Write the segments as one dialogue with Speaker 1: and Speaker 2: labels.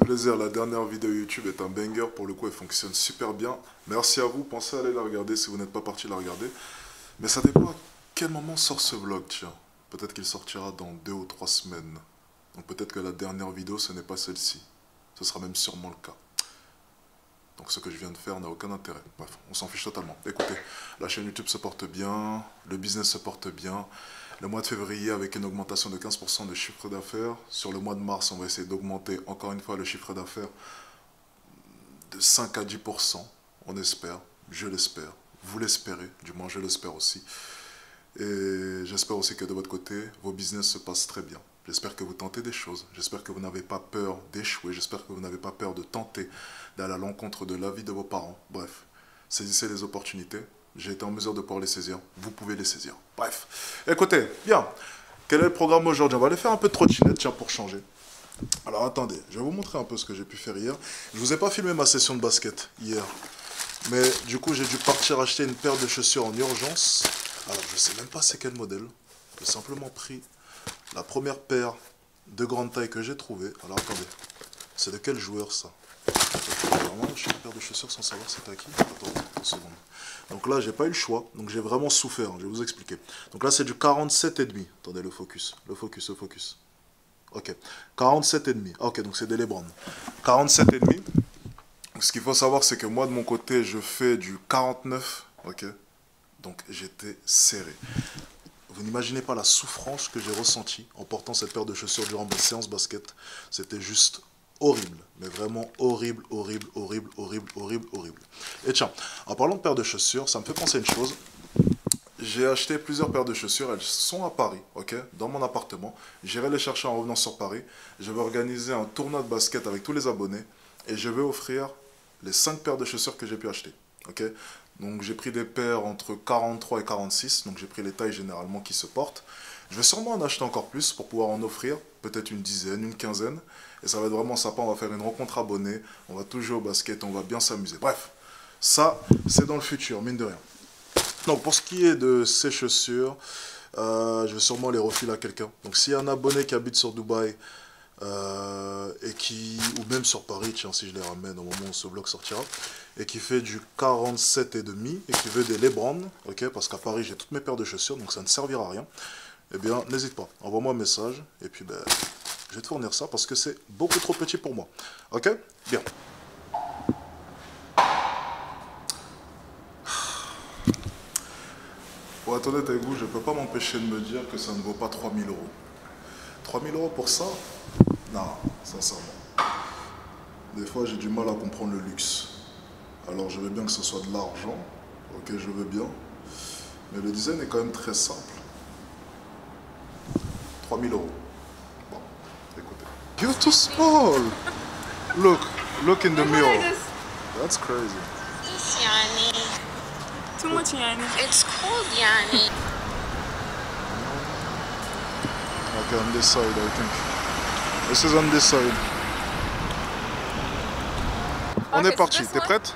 Speaker 1: plaisir, la dernière vidéo YouTube est un banger, pour le coup elle fonctionne super bien. Merci à vous, pensez à aller la regarder si vous n'êtes pas parti la regarder. Mais ça dépend à quel moment sort ce vlog, tiens. Peut-être qu'il sortira dans 2 ou 3 semaines. Donc peut-être que la dernière vidéo ce n'est pas celle-ci. Ce sera même sûrement le cas. Donc ce que je viens de faire n'a aucun intérêt. Bref, on s'en fiche totalement. Écoutez, la chaîne YouTube se porte bien, le business se porte bien. Le mois de février avec une augmentation de 15% de chiffre d'affaires. Sur le mois de mars, on va essayer d'augmenter encore une fois le chiffre d'affaires de 5 à 10%. On espère, je l'espère. Vous l'espérez, du moins je l'espère aussi. Et j'espère aussi que de votre côté, vos business se passent très bien. J'espère que vous tentez des choses. J'espère que vous n'avez pas peur d'échouer. J'espère que vous n'avez pas peur de tenter d'aller à l'encontre de l'avis de vos parents. Bref, saisissez les opportunités. J'ai été en mesure de pouvoir les saisir. Vous pouvez les saisir. Bref, écoutez, bien. Quel est le programme aujourd'hui? On va aller faire un peu de trottinette, tiens, pour changer. Alors attendez, je vais vous montrer un peu ce que j'ai pu faire hier. Je vous ai pas filmé ma session de basket hier. Mais du coup, j'ai dû partir acheter une paire de chaussures en urgence. Alors, je sais même pas c'est quel modèle. J'ai simplement pris la première paire de grande taille que j'ai trouvée. Alors, attendez. C'est de quel joueur, ça? Vraiment, je suis une paire de chaussures sans savoir c'était à qui. Attends, une seconde. Donc là, j'ai pas eu le choix. Donc, j'ai vraiment souffert. Je vais vous expliquer. Donc là, c'est du 47,5. Attendez, le focus. Le focus, le focus. Ok. 47,5. Ok, donc c'est des Lebron. 47,5. Ce qu'il faut savoir, c'est que moi, de mon côté, je fais du 49. Ok. Donc, j'étais serré. Vous n'imaginez pas la souffrance que j'ai ressentie en portant cette paire de chaussures durant mes séances basket. C'était juste horrible. Mais vraiment horrible, horrible, horrible, horrible, horrible, horrible. Et tiens, en parlant de paires de chaussures, ça me fait penser à une chose. J'ai acheté plusieurs paires de chaussures. Elles sont à Paris, ok, dans mon appartement. J'irai les chercher en revenant sur Paris. Je vais organiser un tournoi de basket avec tous les abonnés. Et je vais offrir les 5 paires de chaussures que j'ai pu acheter. Ok. Donc j'ai pris des paires entre 43 et 46. Donc j'ai pris les tailles généralement qui se portent. Je vais sûrement en acheter encore plus pour pouvoir en offrir. Peut-être une dizaine, une quinzaine. Et ça va être vraiment sympa. On va faire une rencontre abonnée. On va tout jouer au basket. On va bien s'amuser. Bref, ça c'est dans le futur, mine de rien. Donc pour ce qui est de ces chaussures, je vais sûrement les refiler à quelqu'un. Donc s'il y a un abonné qui habite sur Dubaï, et qui, ou même sur Paris, tiens, si je les ramène au moment où ce vlog sortira, et qui fait du 47,5 et qui veut des Lebron, ok, parce qu'à Paris j'ai toutes mes paires de chaussures, donc ça ne servira à rien, eh bien n'hésite pas, envoie-moi un message, et puis ben, je vais te fournir ça parce que c'est beaucoup trop petit pour moi, ok, bien. Pour être honnête avec vous, je ne peux pas m'empêcher de me dire que ça ne vaut pas 3 000 euros. 3 000 euros pour ça? Non, sincèrement. Des fois, j'ai du mal à comprendre le luxe. Alors, je veux bien que ce soit de l'argent. Ok, je veux bien. Mais le design est quand même très simple. 3 000 euros. Bon, écoutez. You're too small. Look in the mirror. That's crazy.
Speaker 2: It's Yani.
Speaker 3: Too much Yani.
Speaker 2: It's cold, Yani.
Speaker 1: Okay, on this side, I think. This is on this side. On est parti. T'es prête?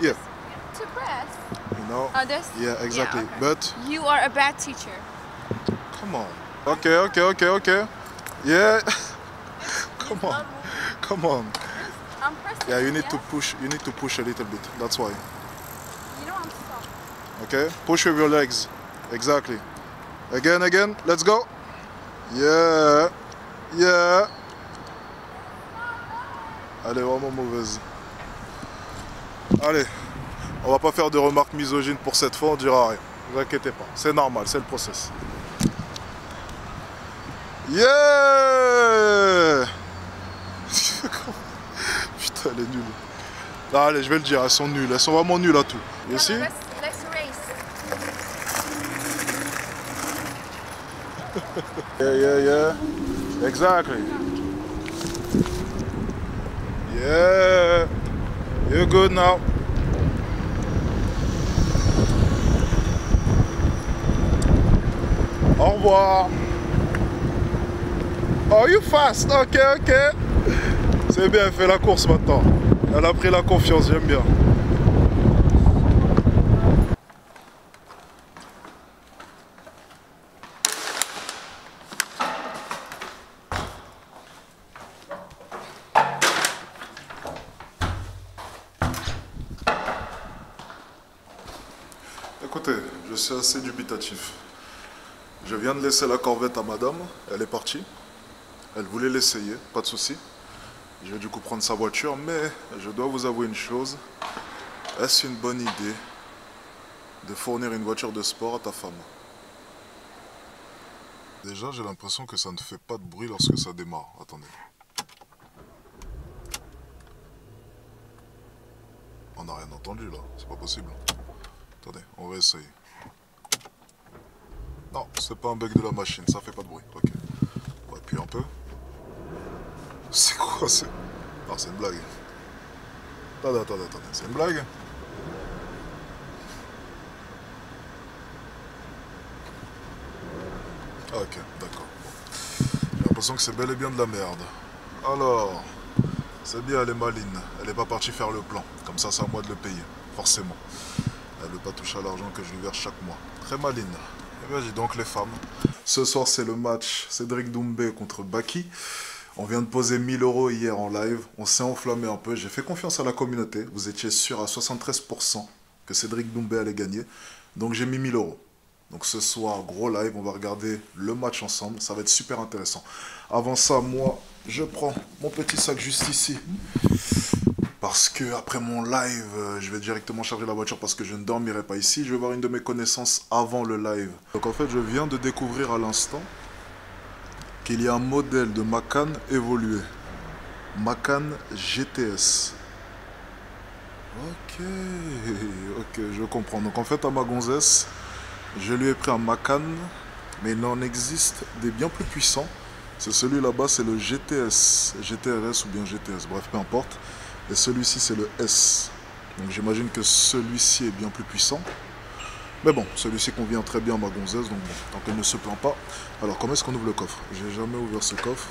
Speaker 1: Yeah.
Speaker 3: To press.
Speaker 1: You know?
Speaker 3: This?
Speaker 1: Yeah, exactly.
Speaker 3: Yeah, okay.
Speaker 1: But
Speaker 3: You are a bad teacher.
Speaker 1: come on. Okay. Yeah. Come on. Come on.
Speaker 3: I'm pressing.
Speaker 1: Yeah, you need to push. You need to push a little bit. That's why.
Speaker 3: You know I'm soft.
Speaker 1: Okay. Push with your legs. Exactly. Again. Let's go. Yeah. Elle est vraiment mauvaise. Allez. On va pas faire de remarques misogynes pour cette fois. On dira rien. Ne vous inquiétez pas. C'est normal. C'est le process. Yeah. Putain, elle est nulle. Ah, allez, je vais le dire, elles sont nulles. Elles sont vraiment nulles à tout. You see?
Speaker 3: Let's race.
Speaker 1: Yeah. Exactly. Yeah. You're good now. Au revoir. Oh, you fast. Ok. C'est bien, elle fait la course maintenant. Elle a pris la confiance, j'aime bien. écoutez, je suis assez dubitatif. Je viens de laisser la Corvette à madame, elle est partie. Elle voulait l'essayer, pas de souci. Je vais du coup prendre sa voiture, mais je dois vous avouer une chose. Est-ce une bonne idée de fournir une voiture de sport à ta femme? Déjà, j'ai l'impression que ça ne fait pas de bruit lorsque ça démarre. Attendez. On n'a rien entendu là, c'est pas possible. Attendez, on va essayer. Non, c'est pas un bug de la machine, ça fait pas de bruit. Ok. On va appuyer un peu. C'est quoi c'est... Non, c'est une blague. Attendez, c'est une blague? Ok, d'accord. Bon. J'ai l'impression que c'est bel et bien de la merde. Alors, c'est bien, elle est maline. Elle n'est pas partie faire le plan. Comme ça, c'est à moi de le payer. Forcément. Elle ne veut pas toucher à l'argent que je lui verse chaque mois. Très maline. Et vas-y donc les femmes. Ce soir, c'est le match Cédric Doumbé contre Baki. On vient de poser 1000 € hier en live. On s'est enflammé un peu. J'ai fait confiance à la communauté. Vous étiez sûr à 73% que Cédric Doumbé allait gagner. Donc j'ai mis 1000 €. Donc ce soir, gros live, on va regarder le match ensemble, ça va être super intéressant. Avant ça, moi, je prends mon petit sac juste ici. Parce que après mon live, je vais directement charger la voiture parce que je ne dormirai pas ici. Je vais voir une de mes connaissances avant le live. Donc en fait, je viens de découvrir à l'instant qu'il y a un modèle de Macan évolué. Macan GTS. Ok, je comprends. Donc en fait, à ma gonzesse, je lui ai pris un Macan, mais il en existe des bien plus puissants. C'est celui là-bas, c'est le GTS, GTRS ou bien GTS, bref, peu importe. Et celui-ci, c'est le S. Donc j'imagine que celui-ci est bien plus puissant. Mais bon, celui-ci convient très bien à ma gonzesse, donc bon, tant qu'elle ne se plaint pas. Alors, comment est-ce qu'on ouvre le coffre? J'ai jamais ouvert ce coffre.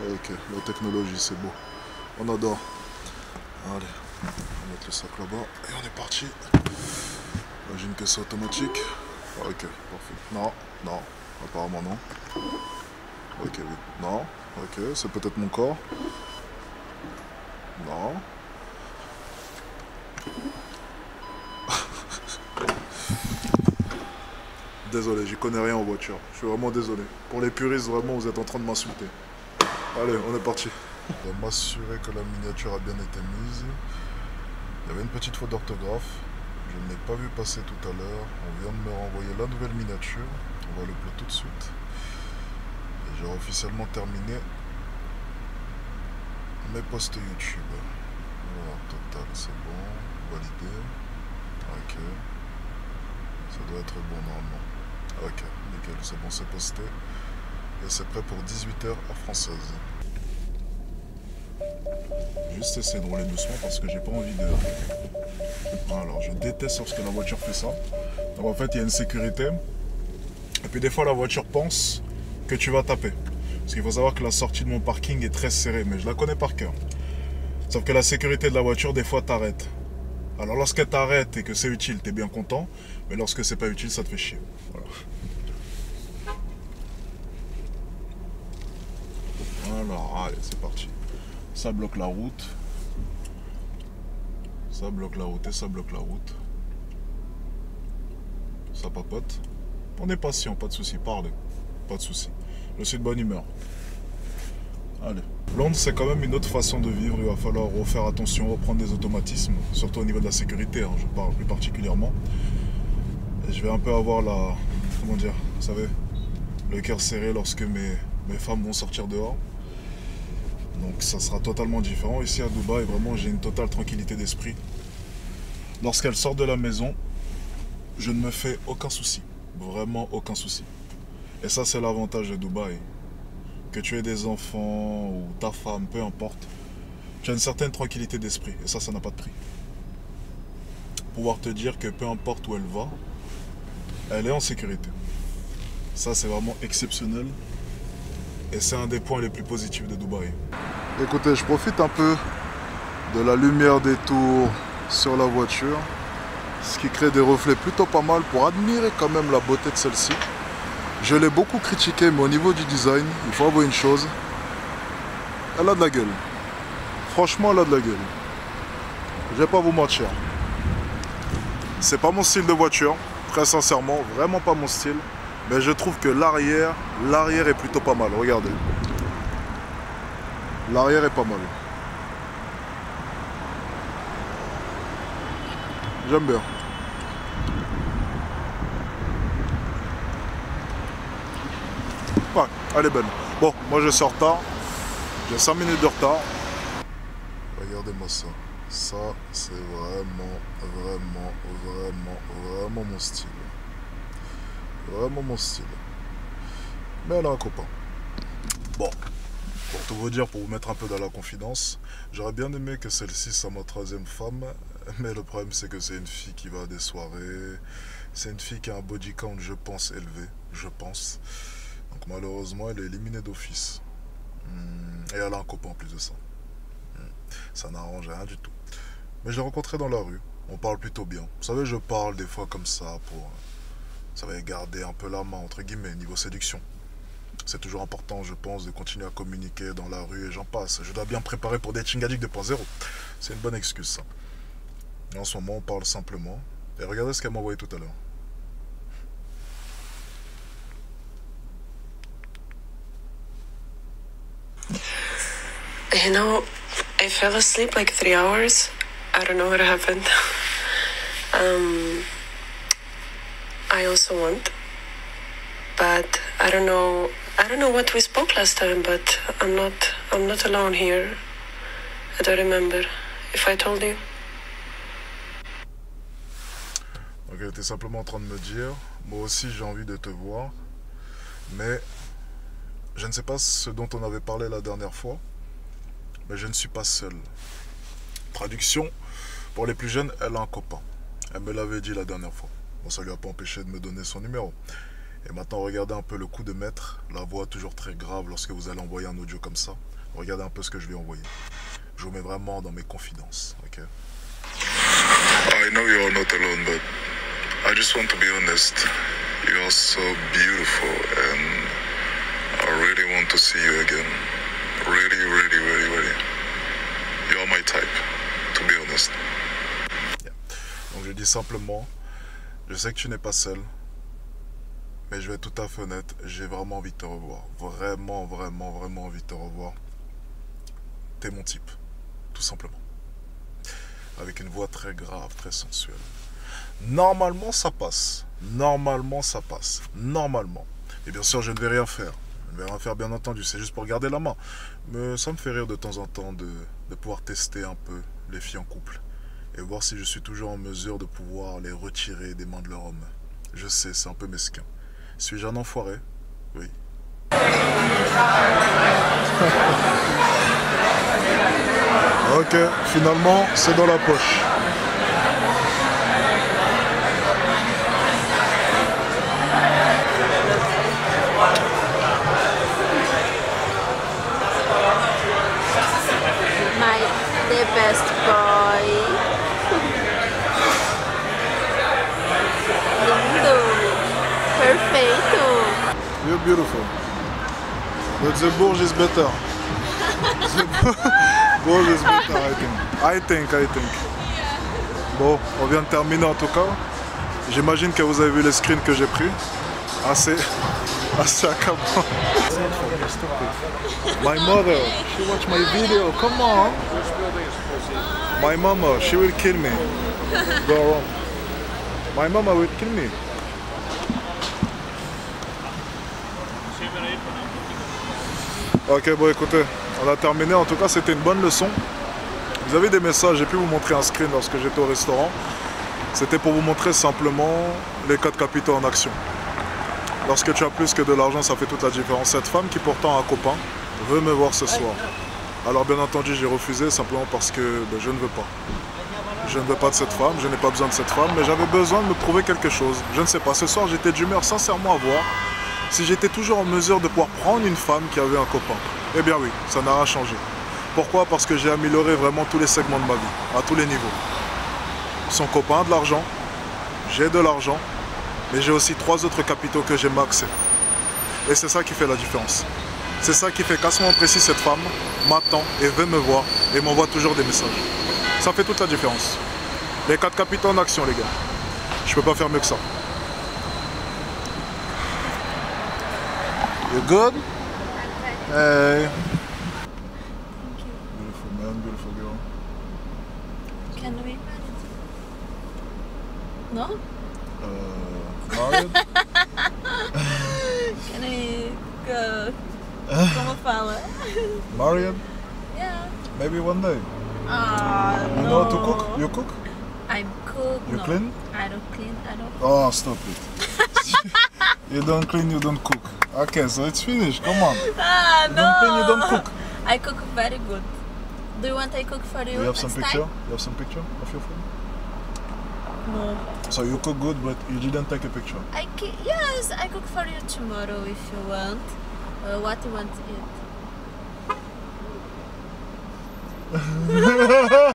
Speaker 1: Ok, la technologie, c'est beau. On adore. Allez, on va mettre le sac là-bas et on est parti. J'imagine que c'est automatique. Ah, ok, parfait. Non, apparemment non. Ok, oui. Non, ok, c'est peut-être mon corps. Non. Désolé, j'y connais rien en voiture. Je suis vraiment désolé. Pour les puristes, vraiment, vous êtes en train de m'insulter. Allez, on est parti. Je dois m'assurer que la miniature a bien été mise. Il y avait une petite faute d'orthographe. Je ne l'ai pas vu passer tout à l'heure. On vient de me renvoyer la nouvelle miniature. On va l'uploader tout de suite. Et j'ai officiellement terminé mes posts YouTube. Alors, total, c'est bon. Validé. Ok. Ça doit être bon normalement. Ok, nickel, c'est bon, c'est posté. Et c'est prêt pour 18 h à française. Juste essayer de rouler doucement parce que j'ai pas envie de... Alors, je déteste lorsque la voiture fait ça. Donc en fait, il y a une sécurité. Et puis des fois, la voiture pense que tu vas taper. Parce qu'il faut savoir que la sortie de mon parking est très serrée, mais je la connais par cœur. Sauf que la sécurité de la voiture, des fois, t'arrête. Alors lorsqu'elle t'arrête et que c'est utile, t'es bien content. Mais lorsque c'est pas utile, ça te fait chier. Voilà. Alors, allez, c'est parti. Ça bloque la route. Ça bloque la route et ça bloque la route. Ça papote. On est patient, pas de souci. Parlez. Pas de souci. Je suis de bonne humeur. Allez. Londres, c'est quand même une autre façon de vivre. Il va falloir refaire attention, reprendre des automatismes. Surtout au niveau de la sécurité, hein, je parle plus particulièrement. Et je vais un peu avoir la... Comment dire? Vous savez, le cœur serré lorsque mes femmes vont sortir dehors. Donc ça sera totalement différent. Ici à Dubaï, vraiment, j'ai une totale tranquillité d'esprit. Lorsqu'elle sort de la maison, je ne me fais aucun souci. Vraiment aucun souci. Et ça, c'est l'avantage de Dubaï. Que tu aies des enfants ou ta femme, peu importe. Tu as une certaine tranquillité d'esprit. Et ça n'a pas de prix. Pouvoir te dire que peu importe où elle va, elle est en sécurité. Ça, c'est vraiment exceptionnel. Et c'est un des points les plus positifs de Dubaï. Écoutez, je profite un peu de la lumière des tours sur la voiture. Ce qui crée des reflets plutôt pas mal pour admirer quand même la beauté de celle-ci. Je l'ai beaucoup critiqué, mais au niveau du design, il faut avouer une chose. Elle a de la gueule. Franchement, elle a de la gueule. Je vais pas vous mentir. C'est pas mon style de voiture, très sincèrement, vraiment pas mon style. Mais je trouve que l'arrière est plutôt pas mal, regardez. L'arrière est pas mal. J'aime bien. Ouais, elle est belle. Bon, moi je suis en retard. J'ai 5 minutes de retard. Regardez-moi ça. Ça, c'est vraiment mon style. Vraiment mon style. Mais elle a un copain. Bon, pour tout vous dire, pour vous mettre un peu dans la confidence, j'aurais bien aimé que celle-ci soit ma 3e femme. Mais le problème, c'est que c'est une fille qui va à des soirées. C'est une fille qui a un body count, je pense, élevé. Je pense. Donc malheureusement, elle est éliminée d'office. Et elle a un copain en plus de ça. Ça n'arrange rien du tout. Mais je l'ai rencontré dans la rue. On parle plutôt bien. Vous savez, je parle des fois comme ça pour... Ça va garder un peu la main, entre guillemets, niveau séduction. C'est toujours important, je pense, de continuer à communiquer dans la rue et j'en passe. Je dois bien préparer pour Dating Addict 2.0. C'est une bonne excuse, ça. Et en ce moment, on parle simplement. Et regardez ce qu'elle m'a envoyé tout à l'heure.
Speaker 4: You know, I fell asleep like 3 hours. I don't know what happened. I also want, but I don't know what we spoke last time, but I'm not alone here. I don't remember if I told you.
Speaker 1: Donc elle était simplement en train de me dire, moi aussi j'ai envie de te voir, mais je ne sais pas ce dont on avait parlé la dernière fois, mais je ne suis pas seul. Traduction, pour les plus jeunes, elle a un copain. Elle me l'avait dit la dernière fois. Bon, ça lui a pas empêché de me donner son numéro. Et maintenant, regardez un peu le coup de maître. La voix toujours très grave lorsque vous allez envoyer un audio comme ça. Regardez un peu ce que je lui ai envoyé. Je vous mets vraiment dans mes confidences, ok? I know you are not alone, but I just want to be honest. You are so beautiful and I really want to see you again. Really, really, really, really. You are my type, to be honest. Yeah. Donc je dis simplement, je sais que tu n'es pas seul, mais je vais être tout à fait honnête, j'ai vraiment envie de te revoir. Vraiment, vraiment, vraiment envie de te revoir. T'es mon type, tout simplement. Avec une voix très grave, très sensuelle. Normalement, ça passe. Normalement, ça passe. Normalement. Et bien sûr, je ne vais rien faire. Je ne vais rien faire, bien entendu. C'est juste pour garder la main. Mais ça me fait rire de temps en temps de pouvoir tester un peu les filles en couple. Et voir si je suis toujours en mesure de pouvoir les retirer des mains de leur homme. Je sais, c'est un peu mesquin. Suis-je un enfoiré? Oui. Ok, finalement, c'est dans la poche.
Speaker 2: The best boy. Lindo. Perfeito.
Speaker 1: You're beautiful. But the Bourge is better. The Bourge is better, I think. Bon, on vient de terminer en tout cas. J'imagine que vous avez vu les screens que j'ai pris. Assez accablant. My mother, she watched my video, come on. My mama, she will kill me. Go around. My mama will kill me. Ok, bon écoutez, on a terminé. En tout cas, c'était une bonne leçon. Vous avez des messages, j'ai pu vous montrer un screen lorsque j'étais au restaurant. C'était pour vous montrer simplement les 4 capitaux en action. Lorsque tu as plus que de l'argent, ça fait toute la différence. Cette femme qui pourtant a un copain veut me voir ce soir. Alors bien entendu, j'ai refusé simplement parce que je ne veux pas. Je ne veux pas de cette femme, je n'ai pas besoin de cette femme, mais j'avais besoin de me prouver quelque chose. Je ne sais pas, ce soir j'étais d'humeur sincèrement à voir si j'étais toujours en mesure de pouvoir prendre une femme qui avait un copain. Eh bien oui, ça n'a rien changé. Pourquoi? Parce que j'ai amélioré vraiment tous les segments de ma vie, à tous les niveaux. Son copain a de l'argent, j'ai de l'argent, mais j'ai aussi 3 autres capitaux que j'ai maxés. Et c'est ça qui fait la différence. C'est ça qui fait qu'à ce moment précis, cette femme m'attend et veut me voir et m'envoie toujours des messages. Ça fait toute la différence. Les 4 capitaux en action, les gars. Je peux pas faire mieux que ça. You good? Hey. Beautiful man, beautiful girl.
Speaker 2: Can we marry? No?
Speaker 1: Married?
Speaker 2: Can we go? Como fala?
Speaker 1: Married?
Speaker 2: Yeah.
Speaker 1: Maybe one day.
Speaker 2: Ah,
Speaker 1: You
Speaker 2: no.
Speaker 1: know how to cook? You cook?
Speaker 2: I'm cook.
Speaker 1: You
Speaker 2: no.
Speaker 1: clean?
Speaker 2: I don't clean. I don't.
Speaker 1: Oh, stop it. You don't clean, you don't cook. Okay, so it's finished. Come on.
Speaker 2: Ah,
Speaker 1: You
Speaker 2: no.
Speaker 1: don't clean, you don't cook.
Speaker 2: I cook very good. Do you want I cook for you?
Speaker 1: You have some
Speaker 2: next
Speaker 1: picture?
Speaker 2: time?
Speaker 1: You have some picture of your food?
Speaker 2: No.
Speaker 1: So you cook good, but you didn't take a picture.
Speaker 2: Yes, I cook for you tomorrow if you want. What you want to eat?